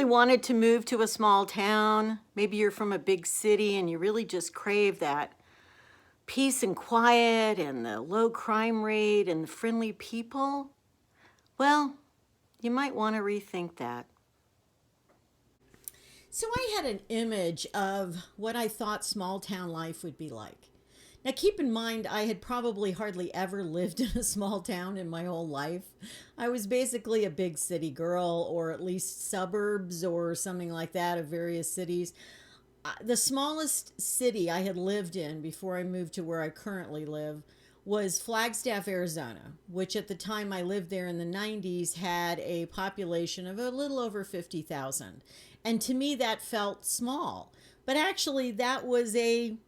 really wanted to move to a small town? Maybe you're from a big city and you really just crave that peace and quiet and the low crime rate and the friendly people? Well, you might want to rethink that. So I had an image of what I thought small town life would be like. Now, keep in mind, I had probably hardly ever lived in a small town in my whole life. I was basically a big city girl, or at least suburbs or something like that of various cities. The smallest city I had lived in before I moved to where I currently live was Flagstaff, Arizona, which at the time I lived there in the 90s had a population of a little over 50,000. And to me, that felt small. But actually, that was a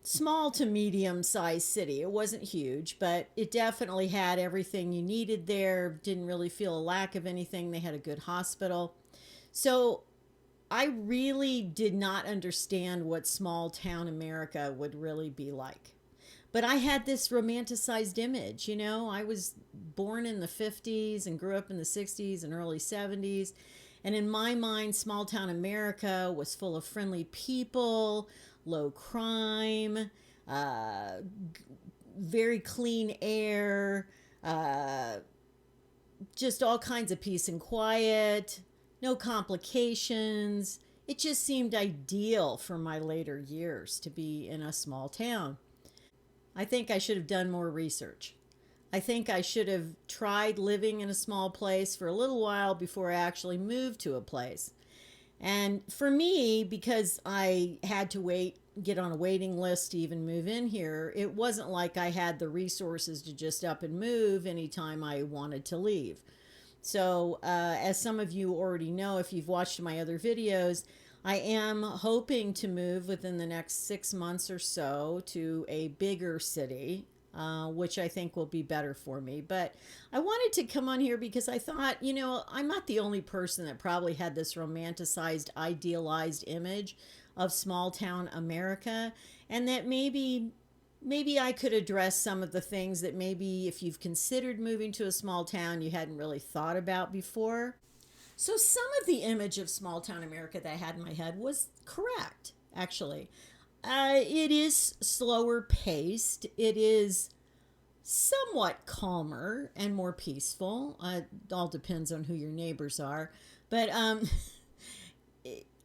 small to medium sized city. It wasn't huge, but it definitely had everything you needed there. Didn't really feel a lack of anything. They had a good hospital. So I really did not understand what small town America would really be like. But I had this romanticized image, you know. I was born in the 50s and grew up in the 60s and early 70s. And in my mind, small town America was full of friendly people, low crime, uh, very clean air, uh, just all kinds of peace and quiet, no complications. It just seemed ideal for my later years to be in a small town. I think I should have done more research. I think I should have tried living in a small place for a little while before I actually moved to a place. And for me, because I had to get on a waiting list to even move in here, it wasn't like I had the resources to just up and move anytime I wanted to leave. So, as some of you already know, if you've watched my other videos, I am hoping to move within the next 6 months or so to a bigger city, which I think will be better for me. But I wanted to come on here because I thought, I'm not the only person that probably had this romanticized, idealized image of small town America, and that maybe I could address some of the things that maybe if you've considered moving to a small town you hadn't really thought about before. So some of the image of small town America that I had in my head was correct, actually. It is slower paced. It is somewhat calmer and more peaceful. It all depends on who your neighbors are. But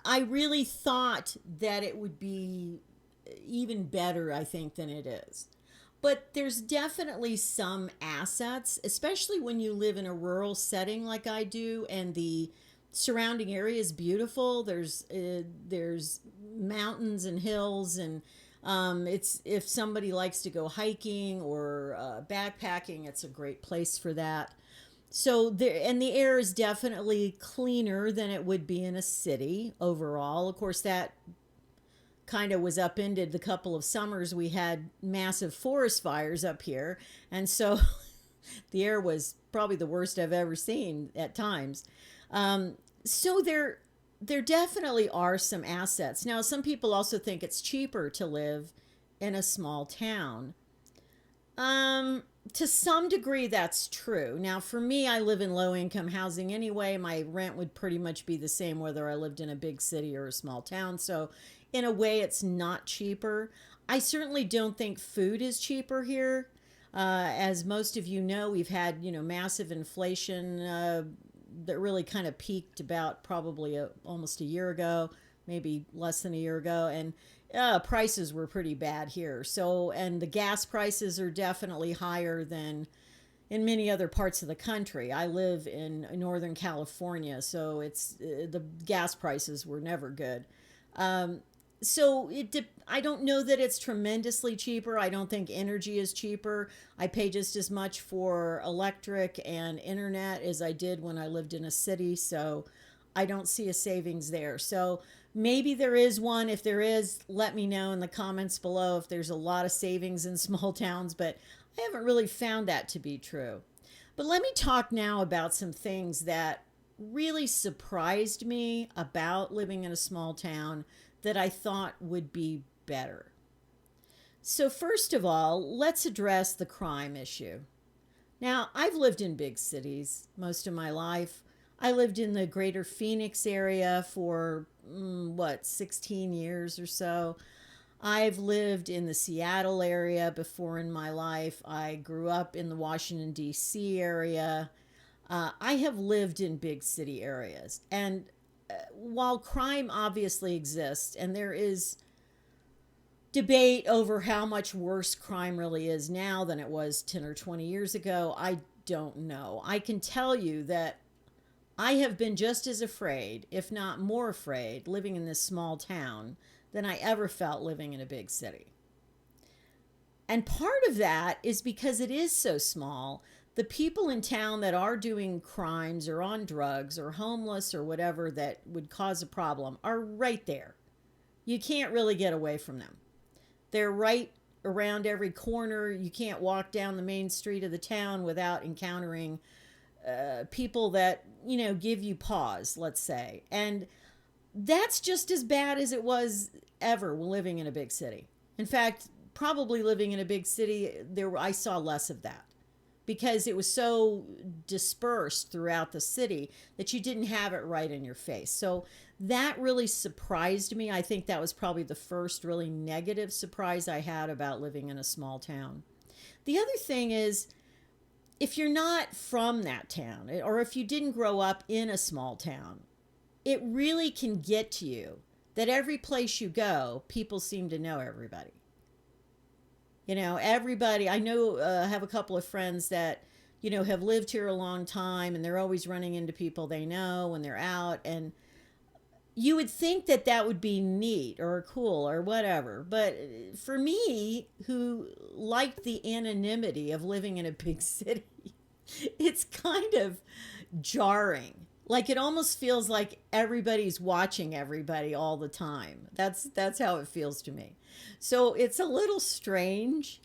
I really thought that it would be even better, I think, than it is. But there's definitely some assets, especially when you live in a rural setting like I do, and the surrounding area is beautiful. There's mountains and hills, and it's if somebody likes to go hiking or backpacking, it's a great place for that. So there, and the air is definitely cleaner than it would be in a city overall. Of course, that kind of was upended the couple of summers we had massive forest fires up here, and so the air was probably the worst I've ever seen at times. So there definitely are some assets. Now, some people also think it's cheaper to live in a small town. To some degree, that's true. Now, for me, I live in low income housing anyway. My rent would pretty much be the same whether I lived in a big city or a small town. So, in a way, it's not cheaper. I certainly don't think food is cheaper here. As most of you know, we've had massive inflation that really kind of peaked about probably almost a year ago, maybe less than a year ago, and prices were pretty bad here. So, and the gas prices are definitely higher than in many other parts of the country. I live in Northern California, so the gas prices were never good. So I don't know that it's tremendously cheaper. I don't think energy is cheaper. I pay just as much for electric and internet as I did when I lived in a city, so I don't see a savings there. So maybe there is one. If there is, let me know in the comments below if there's a lot of savings in small towns, but I haven't really found that to be true. But let me talk now about some things that really surprised me about living in a small town that I thought would be better. So, first of all, let's address the crime issue. Now, I've lived in big cities most of my life. I lived in the greater Phoenix area for, 16 years or so. I've lived in the Seattle area before in my life. I grew up in the Washington, D.C. area. I have lived in big city areas. And while crime obviously exists, and there is debate over how much worse crime really is now than it was 10 or 20 years ago, I don't know. I can tell you that I have been just as afraid, if not more afraid, living in this small town than I ever felt living in a big city. And part of that is because it is so small. The people in town that are doing crimes or on drugs or homeless or whatever that would cause a problem are right there. You can't really get away from them. They're right around every corner. You can't walk down the main street of the town without encountering people that, give you pause, let's say. And that's just as bad as it was ever living in a big city. In fact, probably living in a big city, I saw less of that because it was so dispersed throughout the city that you didn't have it right in your face. So that really surprised me. I think that was probably the first really negative surprise I had about living in a small town. The other thing is, if you're not from that town, or if you didn't grow up in a small town, it really can get to you that every place you go, people seem to know everybody. Everybody, I know, I have a couple of friends that, have lived here a long time, and they're always running into people they know when they're out. And you would think that that would be neat or cool or whatever. But for me, who liked the anonymity of living in a big city, it's kind of jarring. Like it almost feels like everybody's watching everybody all the time. That's how it feels to me. So it's a little strange.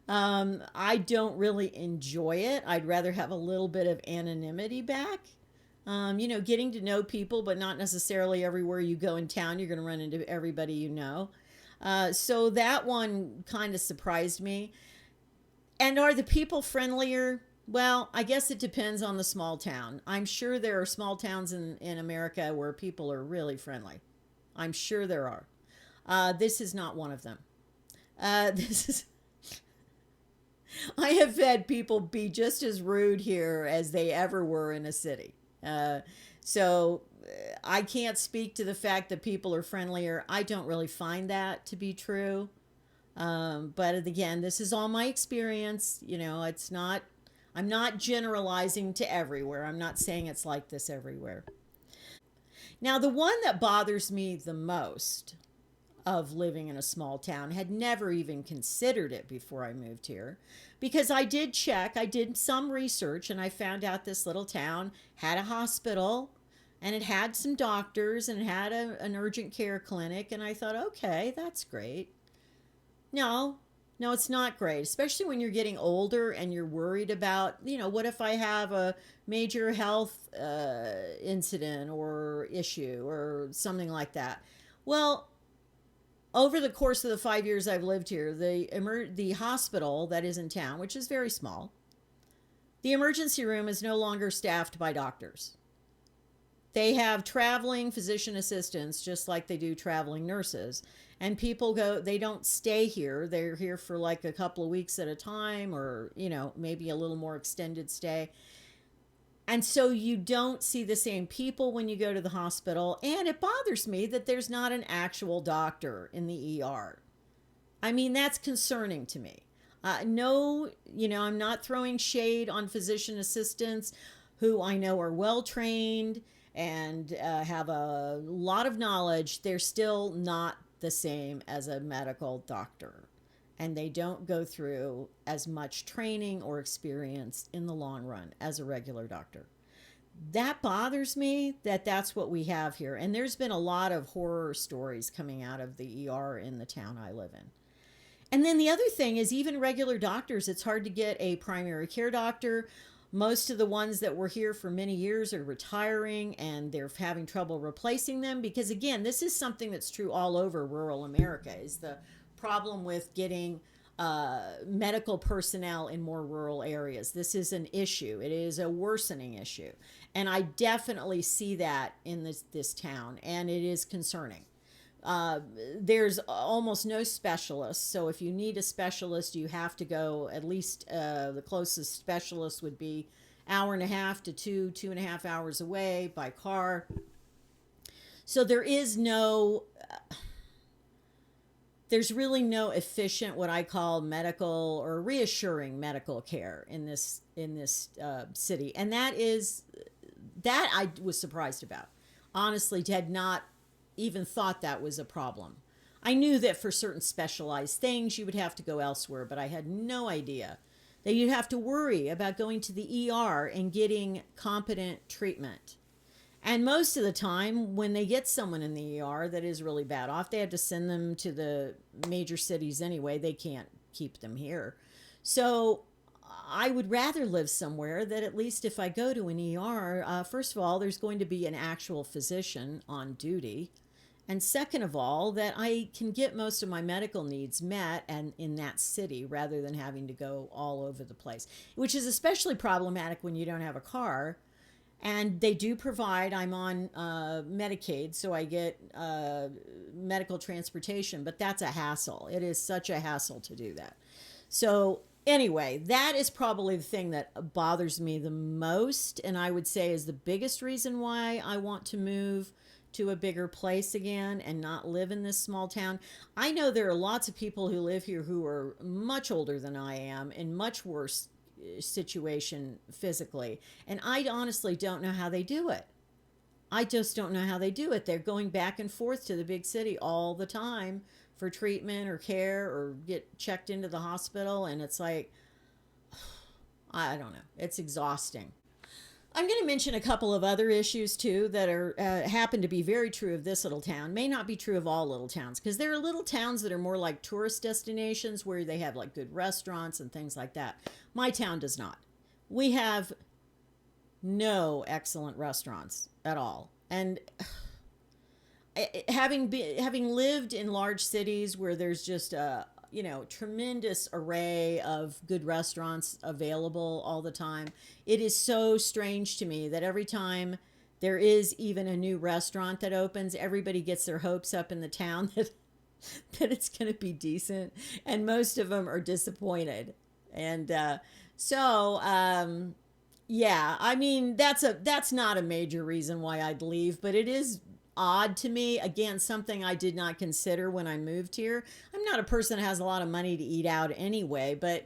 I don't really enjoy it. I'd rather have a little bit of anonymity back. Getting to know people, but not necessarily everywhere you go in town, you're going to run into everybody you know. So that one kind of surprised me. And are the people friendlier? Well, I guess it depends on the small town. I'm sure there are small towns in America where people are really friendly. I'm sure there are. This is not one of them. This is. I have had people be just as rude here as they ever were in a city. So I can't speak to the fact that people are friendlier. I don't really find that to be true. But again, this is all my experience. It's not, I'm not generalizing to everywhere. I'm not saying it's like this everywhere. Now, the one that bothers me the most of living in a small town, had never even considered it before I moved here, because I did check, I did some research, and I found out this little town had a hospital and it had some doctors and it had an urgent care clinic. And I thought, okay, that's great. No, no, it's not great, especially when you're getting older and you're worried about, what if I have a major health incident or issue or something like that. Well, over the course of the 5 years I've lived here, the hospital that is in town, which is very small, the emergency room is no longer staffed by doctors. They have traveling physician assistants, just like they do traveling nurses. And people go, they don't stay here. They're here for like a couple of weeks at a time, or, maybe a little more extended stay. And so you don't see the same people when you go to the hospital. And it bothers me that there's not an actual doctor in the ER. I mean, that's concerning to me. No, I'm not throwing shade on physician assistants who I know are well trained and have a lot of knowledge. They're still not the same as a medical doctor. And they don't go through as much training or experience in the long run as a regular doctor. That bothers me that that's what we have here. And there's been a lot of horror stories coming out of the ER in the town I live in. And then the other thing is, even regular doctors, it's hard to get a primary care doctor. Most of the ones that were here for many years are retiring, and they're having trouble replacing them because, again, this is something that's true all over rural America, is the problem with getting medical personnel in more rural areas. This is an issue. It is a worsening issue. And I definitely see that in this town, and it is concerning. There's almost no specialists, so if you need a specialist, you have to go at least the closest specialist would be hour and a half to 2.5 hours away by car. So there's really no efficient, what I call medical or reassuring medical care in this city, and that I was surprised about. Honestly, had not even thought that was a problem. I knew that for certain specialized things you would have to go elsewhere, but I had no idea that you'd have to worry about going to the ER and getting competent treatment. And most of the time, when they get someone in the ER that is really bad off, they have to send them to the major cities anyway. They can't keep them here. So I would rather live somewhere that at least if I go to an ER, first of all, there's going to be an actual physician on duty. And second of all, that I can get most of my medical needs met and in that city rather than having to go all over the place, which is especially problematic when you don't have a car. And they do provide, I'm on Medicaid, so I get medical transportation, but that's a hassle. It is such a hassle to do that. So anyway, that is probably the thing that bothers me the most, and I would say is the biggest reason why I want to move to a bigger place again and not live in this small town. I know there are lots of people who live here who are much older than I am in much worse situation physically, and I honestly don't know how they do it. I just don't know how they do it. They're going back and forth to the big city all the time for treatment or care or get checked into the hospital, and it's like, I don't know. It's exhausting. I'm going to mention a couple of other issues too that are happen to be very true of this little town. May not be true of all little towns, because there are little towns that are more like tourist destinations where they have like good restaurants and things like that. My town does not. We have no excellent restaurants at all. And having lived in large cities where there's just a tremendous array of good restaurants available all the time, it is so strange to me that every time there is even a new restaurant that opens, everybody gets their hopes up in the town that it's going to be decent, and most of them are disappointed. And yeah, I mean, that's not a major reason why I'd leave, but it is odd to me. Again, something I did not consider when I moved here. I'm not a person that has a lot of money to eat out anyway, but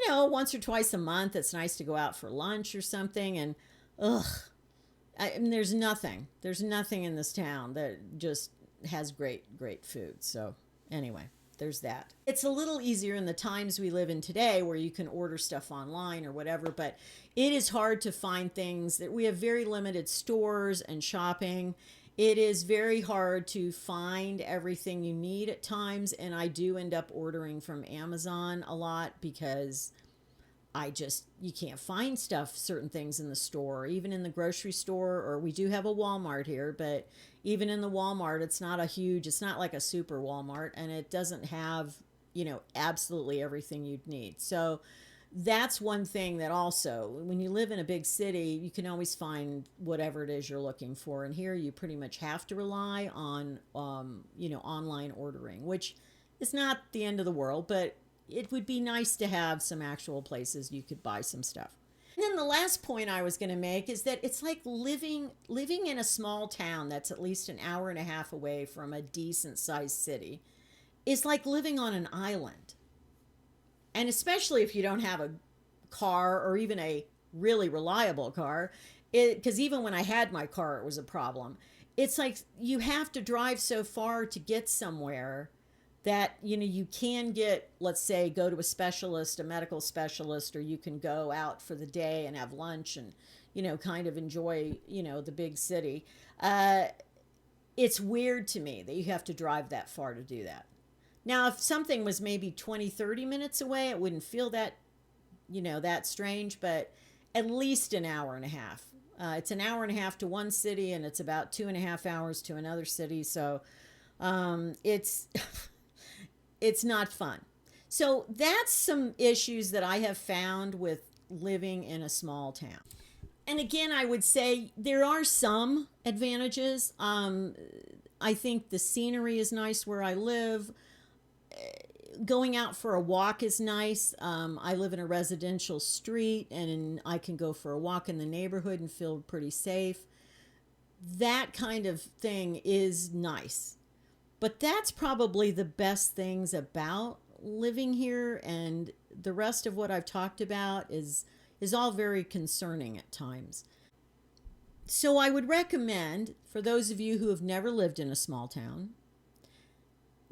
once or twice a month, it's nice to go out for lunch or something. And I mean, there's nothing in this town that just has great food. So anyway, there's that. It's a little easier in the times we live in today where you can order stuff online or whatever, but it is hard to find things. That we have very limited stores and shopping. It is very hard to find everything you need at times, and I do end up ordering from Amazon a lot because you can't find certain things in the store, even in the grocery store, or we do have a Walmart here, but even in the Walmart, it's not like a super Walmart, and it doesn't have, absolutely everything you'd need. So that's one thing that also, when you live in a big city, you can always find whatever it is you're looking for. And here you pretty much have to rely on, online ordering, which is not the end of the world, but it would be nice to have some actual places you could buy some stuff. And then the last point I was going to make is that it's like living in a small town that's at least an hour and a half away from a decent sized city is like living on an island. And especially if you don't have a car or even a really reliable car, because even when I had my car, it was a problem. It's like you have to drive so far to get somewhere that, you can get, let's say, go to a medical specialist, or you can go out for the day and have lunch and, kind of enjoy, the big city. It's weird to me that you have to drive that far to do that. Now, if something was maybe 20, 30 minutes away, it wouldn't feel that, that strange, but at least an hour and a half. It's an hour and a half to one city, and it's about 2.5 hours to another city. So it's it's not fun. So that's some issues that I have found with living in a small town. And again, I would say there are some advantages. I think the scenery is nice where I live. Going out for a walk is nice. I live in a residential street and I can go for a walk in the neighborhood and feel pretty safe. That kind of thing is nice. But that's probably the best things about living here, and the rest of what I've talked about is all very concerning at times. So I would recommend for those of you who have never lived in a small town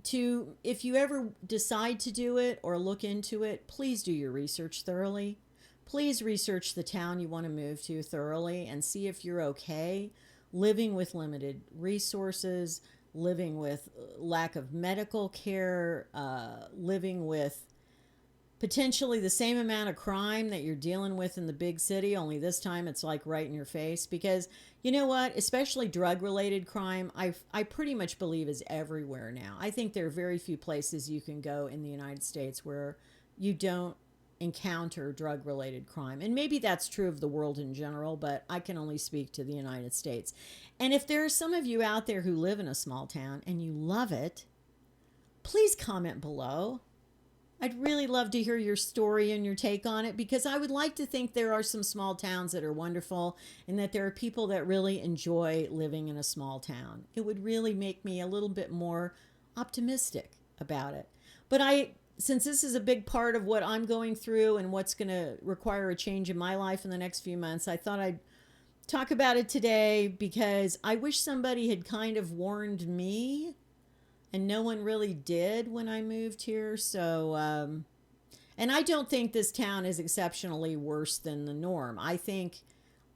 to, if you ever decide to do it or look into it, please do your research thoroughly. Please research the town you want to move to thoroughly and see if you're okay living with limited resources, living with lack of medical care, living with potentially the same amount of crime that you're dealing with in the big city, only this time it's like right in your face. Because you know what, especially drug related crime, I pretty much believe is everywhere now. I think there are very few places you can go in the United States where you don't encounter drug related crime. And maybe that's true of the world in general, but I can only speak to the United States. And if there are some of you out there who live in a small town and you love it, please comment below. I'd really love to hear your story and your take on it, because I would like to think there are some small towns that are wonderful and that there are people that really enjoy living in a small town. It would really make me a little bit more optimistic about it. But since this is a big part of what I'm going through and what's going to require a change in my life in the next few months, I thought I'd talk about it today because I wish somebody had kind of warned me, and no one really did when I moved here. So, and I don't think this town is exceptionally worse than the norm. I think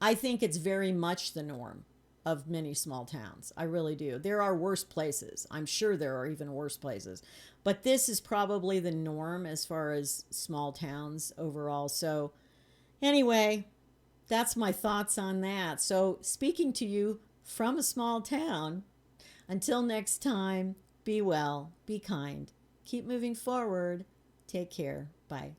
it's very much the norm of many small towns. I really do. There are worse places. I'm sure there are even worse places. But this is probably the norm as far as small towns overall. So anyway, that's my thoughts on that. So speaking to you from a small town, until next time, be well, be kind, keep moving forward, take care, bye.